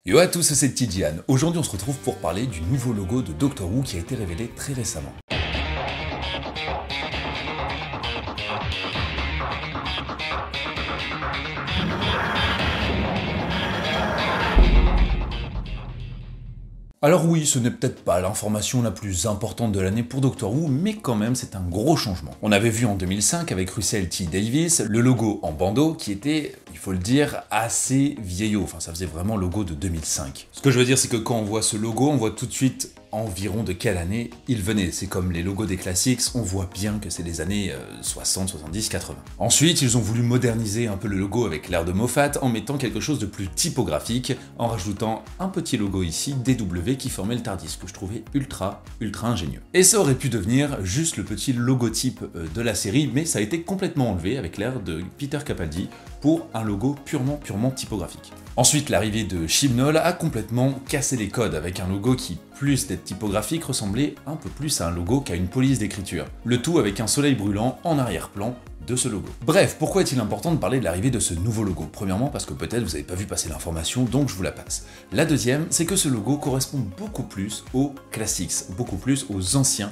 Yo à tous, c'est Tidiane. Aujourd'hui on se retrouve pour parler du nouveau logo de Doctor Who qui a été révélé très récemment. Alors oui, ce n'est peut-être pas l'information la plus importante de l'année pour Doctor Who, mais quand même c'est un gros changement. On avait vu en 2005 avec Russell T Davies le logo en bandeau qui était, il faut le dire, assez vieillot, enfin ça faisait vraiment logo de 2005. Ce que je veux dire c'est que quand on voit ce logo, on voit tout de suite environ de quelle année il venait. C'est comme les logos des classiques, on voit bien que c'est les années 60, 70, 80. Ensuite, ils ont voulu moderniser un peu le logo avec l'air de Moffat en mettant quelque chose de plus typographique, en rajoutant un petit logo ici, DW, qui formait le TARDIS, que je trouvais ultra ingénieux. Et ça aurait pu devenir juste le petit logotype de la série, mais ça a été complètement enlevé avec l'air de Peter Capaldi pour un logo purement typographique. Ensuite, l'arrivée de Chibnall a complètement cassé les codes avec un logo qui, plus d'être typographique, ressemblait un peu plus à un logo qu'à une police d'écriture. Le tout avec un soleil brûlant en arrière-plan de ce logo. Bref, pourquoi est-il important de parler de l'arrivée de ce nouveau logo? Premièrement, parce que peut-être vous n'avez pas vu passer l'information, donc je vous la passe. La deuxième, c'est que ce logo correspond beaucoup plus aux classics, beaucoup plus aux anciens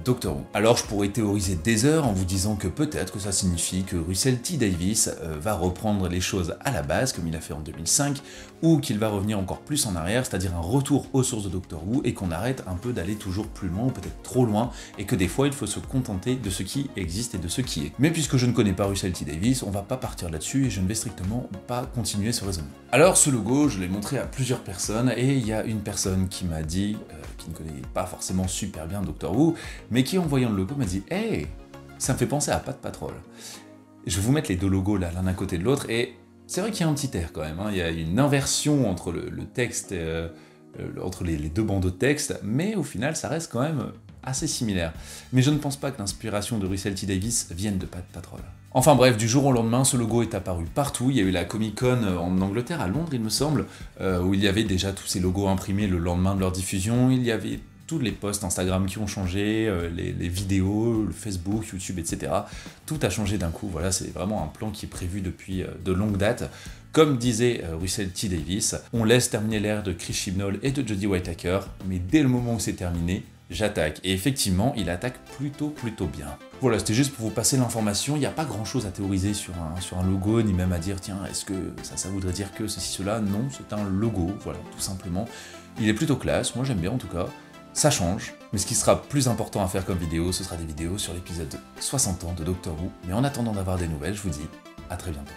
Doctor Who. Alors je pourrais théoriser des heures en vous disant que peut-être que ça signifie que Russell T Davies va reprendre les choses à la base comme il a fait en 2005, ou qu'il va revenir encore plus en arrière, c'est-à-dire un retour aux sources de Doctor Who, et qu'on arrête un peu d'aller toujours plus loin, ou peut-être trop loin, et que des fois il faut se contenter de ce qui existe et de ce qui est. Mais puisque je ne connais pas Russell T Davies, on va pas partir là-dessus, et je ne vais strictement pas continuer ce raisonnement. Alors ce logo, je l'ai montré à plusieurs personnes, et il y a une personne qui m'a dit, qui ne connaît pas forcément super bien Doctor Who, mais qui en voyant le logo m'a dit « Hey, ça me fait penser à Pat Patrol ». Je vais vous mettre les deux logos là, l'un à côté de l'autre, et c'est vrai qu'il y a un petit air quand même, hein. Il y a une inversion entre le texte, entre les deux bandeaux de texte, mais au final ça reste quand même assez similaire. Mais je ne pense pas que l'inspiration de Russell T Davies vienne de Pat Patrol. Enfin bref, du jour au lendemain, ce logo est apparu partout. Il y a eu la Comic Con en Angleterre, à Londres il me semble, où il y avait déjà tous ces logos imprimés le lendemain de leur diffusion. Il y avait tous les posts Instagram qui ont changé, les vidéos, le Facebook, YouTube, etc. Tout a changé d'un coup, voilà, c'est vraiment un plan qui est prévu depuis de longue date. Comme disait Russell T Davies, on laisse terminer l'ère de Chris Chibnall et de Jodie Whittaker, mais dès le moment où c'est terminé, j'attaque. Et effectivement, il attaque plutôt bien. Voilà, c'était juste pour vous passer l'information, il n'y a pas grand chose à théoriser sur un logo, ni même à dire, tiens, est-ce que ça voudrait dire que ceci, cela? Non, c'est un logo, voilà, tout simplement. Il est plutôt classe, moi j'aime bien en tout cas. Ça change, mais ce qui sera plus important à faire comme vidéo, ce sera des vidéos sur l'épisode 60 ans de Doctor Who. Mais en attendant d'avoir des nouvelles, je vous dis à très bientôt.